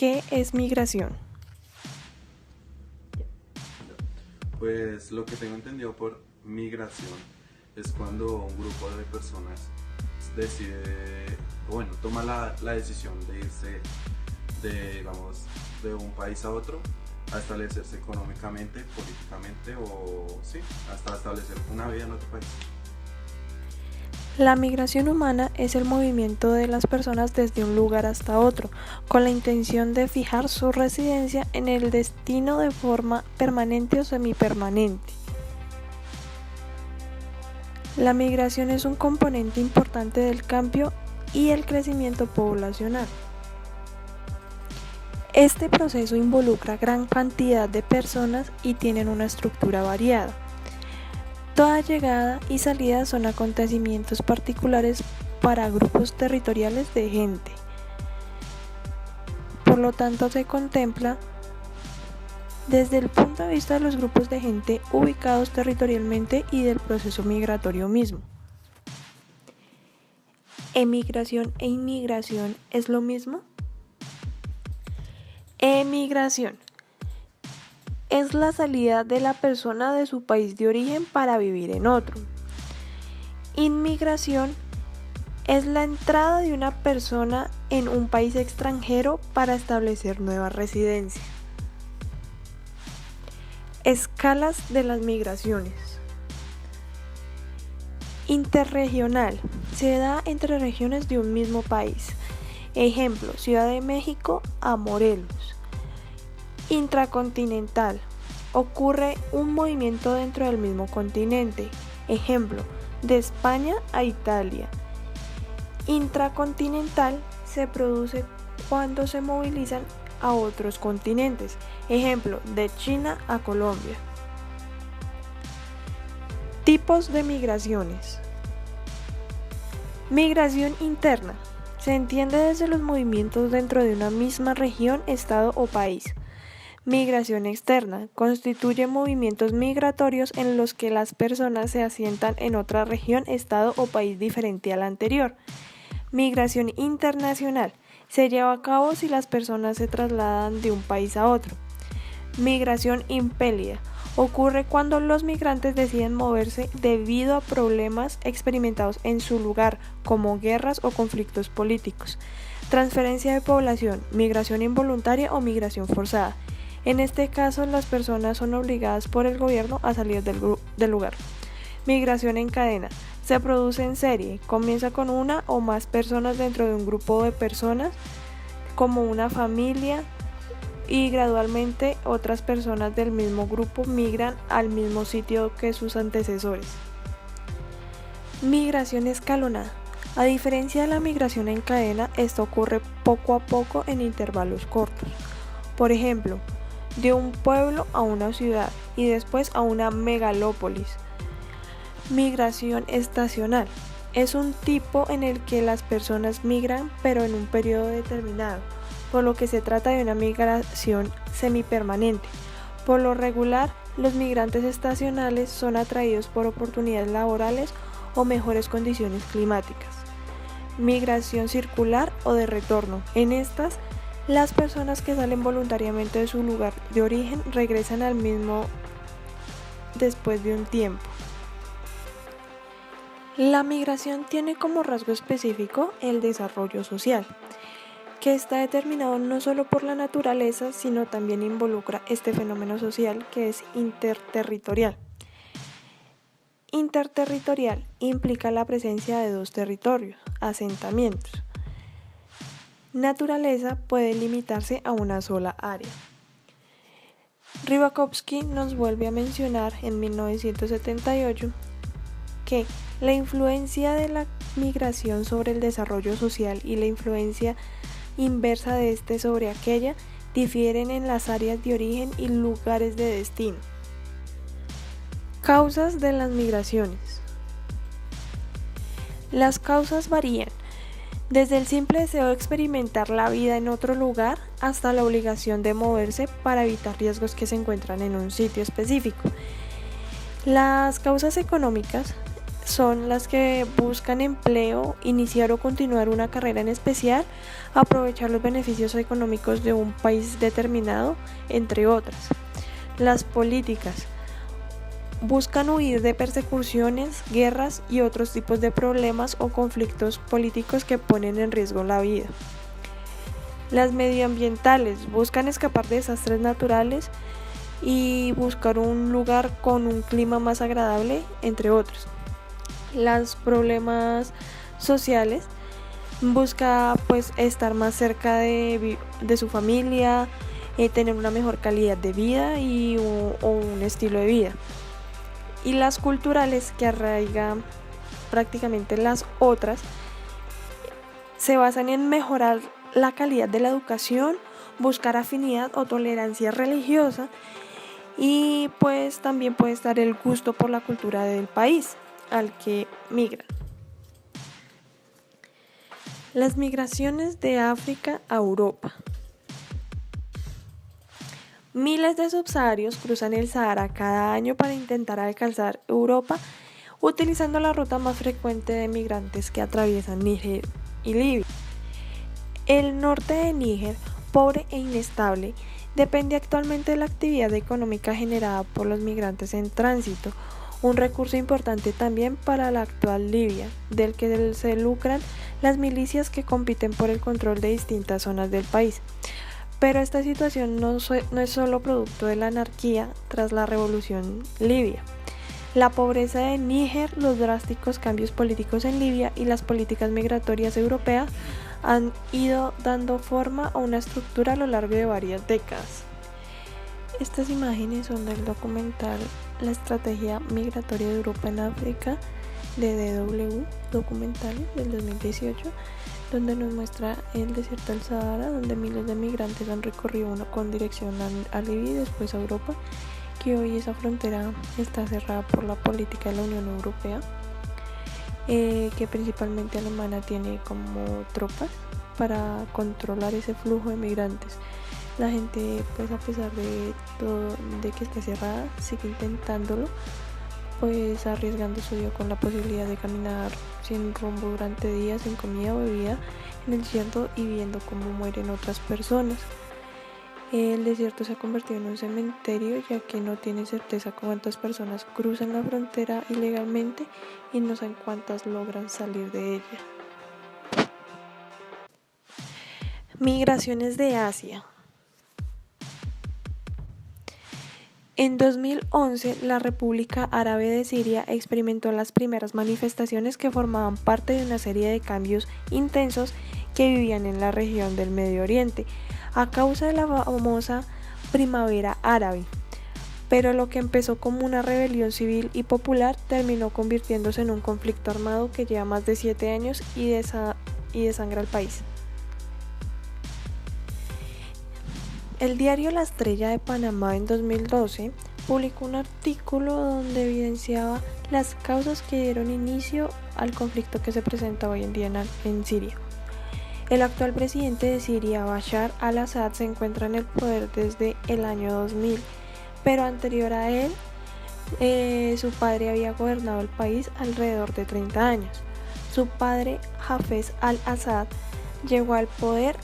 ¿Qué es migración? Pues lo que tengo entendido por migración es cuando un grupo de personas toma la decisión de irse de un país a otro a establecerse económicamente, políticamente o sí, hasta establecer una vida en otro país. La migración humana es el movimiento de las personas desde un lugar hasta otro, con la intención de fijar su residencia en el destino de forma permanente o semipermanente. La migración es un componente importante del cambio y el crecimiento poblacional. Este proceso involucra gran cantidad de personas y tienen una estructura variada. Toda llegada y salida son acontecimientos particulares para grupos territoriales de gente. Por lo tanto, se contempla desde el punto de vista de los grupos de gente ubicados territorialmente y del proceso migratorio mismo. ¿Emigración e inmigración es lo mismo? Emigración es la salida de la persona de su país de origen para vivir en otro. Inmigración es la entrada de una persona en un país extranjero para establecer nueva residencia. Escalas de las migraciones. Interregional. Se da entre regiones de un mismo país. Ejemplo, Ciudad de México a Morelos. Intracontinental. Ocurre un movimiento dentro del mismo continente. Ejemplo, de España a Italia. Intracontinental se produce cuando se movilizan a otros continentes. Ejemplo, de China a Colombia. Tipos de migraciones. Migración interna. Se entiende desde los movimientos dentro de una misma región, estado o país. Migración externa. Constituye movimientos migratorios en los que las personas se asientan en otra región, estado o país diferente al anterior. Migración internacional. Se lleva a cabo si las personas se trasladan de un país a otro. Migración impélida. Ocurre cuando los migrantes deciden moverse debido a problemas experimentados en su lugar, como guerras o conflictos políticos. Transferencia de población, migración involuntaria o migración forzada. En este caso, las personas son obligadas por el gobierno a salir del lugar. Migración en cadena. Se produce en serie, comienza con una o más personas dentro de un grupo de personas, como una familia, y gradualmente otras personas del mismo grupo migran al mismo sitio que sus antecesores. Migración escalonada. A diferencia de la migración en cadena, esto ocurre poco a poco en intervalos cortos. Por ejemplo, de un pueblo a una ciudad y después a una megalópolis. Migración estacional. Es un tipo en el que las personas migran pero en un periodo determinado, por lo que se trata de una migración semipermanente. Por lo regular, los migrantes estacionales son atraídos por oportunidades laborales o mejores condiciones climáticas. Migración circular o de retorno. En estas, las personas que salen voluntariamente de su lugar de origen regresan al mismo después de un tiempo. La migración tiene como rasgo específico el desarrollo social, que está determinado no solo por la naturaleza, sino también involucra este fenómeno social que es interterritorial. Interterritorial implica la presencia de dos territorios, asentamientos. Naturaleza puede limitarse a una sola área. Rybakovsky nos vuelve a mencionar en 1978 que la influencia de la migración sobre el desarrollo social y la influencia inversa de este sobre aquella difieren en las áreas de origen y lugares de destino. Causas de las migraciones. Las causas varían, desde el simple deseo de experimentar la vida en otro lugar hasta la obligación de moverse para evitar riesgos que se encuentran en un sitio específico. Las causas económicas son las que buscan empleo, iniciar o continuar una carrera en especial, aprovechar los beneficios económicos de un país determinado, entre otras. Las políticas buscan huir de persecuciones, guerras y otros tipos de problemas o conflictos políticos que ponen en riesgo la vida. Las medioambientales buscan escapar de desastres naturales y buscar un lugar con un clima más agradable, entre otros. Los problemas sociales busca pues estar más cerca de su familia, tener una mejor calidad de vida o un estilo de vida. Y las culturales, que arraigan prácticamente las otras, se basan en mejorar la calidad de la educación, buscar afinidad o tolerancia religiosa, y pues también puede estar el gusto por la cultura del país al que migran. Las migraciones de África a Europa. Miles de subsaharios cruzan el Sahara cada año para intentar alcanzar Europa, utilizando la ruta más frecuente de migrantes que atraviesan Níger y Libia. El norte de Níger, pobre e inestable, depende actualmente de la actividad económica generada por los migrantes en tránsito, un recurso importante también para la actual Libia, del que se lucran las milicias que compiten por el control de distintas zonas del país. Pero esta situación no es solo producto de la anarquía tras la revolución libia. La pobreza de Níger, los drásticos cambios políticos en Libia y las políticas migratorias europeas han ido dando forma a una estructura a lo largo de varias décadas. Estas imágenes son del documental La estrategia migratoria de Europa en África de DW, documental del 2018, donde nos muestra el desierto del Sahara, donde miles de migrantes han recorrido uno con dirección a Libia y después a Europa, que hoy esa frontera está cerrada por la política de la Unión Europea, que principalmente Alemania tiene como tropas para controlar ese flujo de migrantes. La gente, pues a pesar de todo, de que esté cerrada, sigue intentándolo, pues arriesgando su vida con la posibilidad de caminar sin rumbo durante días, sin comida o bebida en el desierto y viendo cómo mueren otras personas. El desierto se ha convertido en un cementerio, ya que no tiene certeza cuántas personas cruzan la frontera ilegalmente y no saben cuántas logran salir de ella. Migraciones de Asia. En 2011, la República Árabe de Siria experimentó las primeras manifestaciones que formaban parte de una serie de cambios intensos que vivían en la región del Medio Oriente, a causa de la famosa Primavera Árabe. Pero lo que empezó como una rebelión civil y popular terminó convirtiéndose en un conflicto armado que lleva más de 7 años y desangra el país. El diario La Estrella de Panamá en 2012 publicó un artículo donde evidenciaba las causas que dieron inicio al conflicto que se presenta hoy en día en Siria. El actual presidente de Siria, Bashar al-Assad, se encuentra en el poder desde el año 2000, pero anterior a él, su padre había gobernado el país alrededor de 30 años. Su padre, Hafez al-Assad, llegó al poder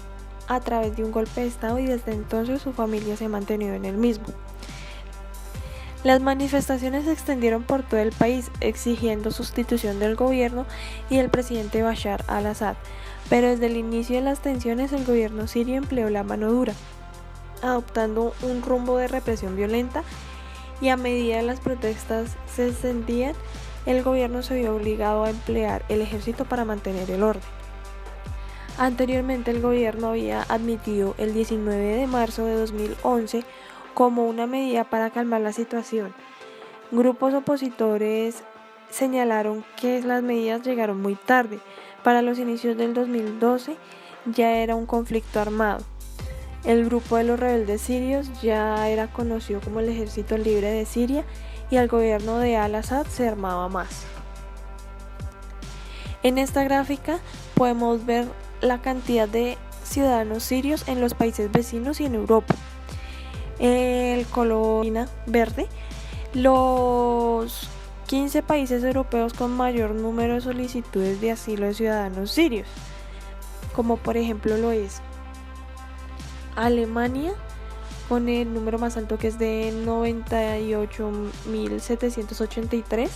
a través de un golpe de estado y desde entonces su familia se ha mantenido en el mismo. Las manifestaciones se extendieron por todo el país exigiendo sustitución del gobierno y del presidente Bashar al-Assad, pero desde el inicio de las tensiones el gobierno sirio empleó la mano dura, adoptando un rumbo de represión violenta, y a medida que las protestas se extendían, el gobierno se vio obligado a emplear el ejército para mantener el orden. Anteriormente el gobierno había admitido el 19 de marzo de 2011 como una medida para calmar la situación. Grupos opositores señalaron que las medidas llegaron muy tarde. Para los inicios del 2012 ya era un conflicto armado. El grupo de los rebeldes sirios ya era conocido como el Ejército Libre de Siria y el gobierno de al-Assad se armaba más. En esta gráfica podemos ver la cantidad de ciudadanos sirios en los países vecinos y en Europa. El color verde, los 15 países europeos con mayor número de solicitudes de asilo de ciudadanos sirios, como por ejemplo lo es Alemania, con el número más alto que es de 98.783.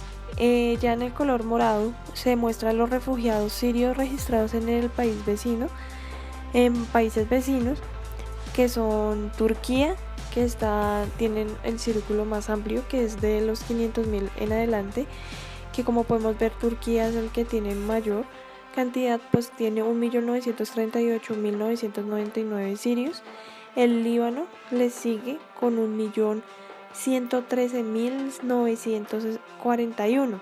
Ya en el color morado se muestran los refugiados sirios registrados en el país vecino, en países vecinos, que son Turquía, que tienen el círculo más amplio, que es de los 500.000 en adelante, que como podemos ver Turquía es el que tiene mayor cantidad, pues tiene 1.938.999 sirios. El Líbano le sigue con 1.113.941.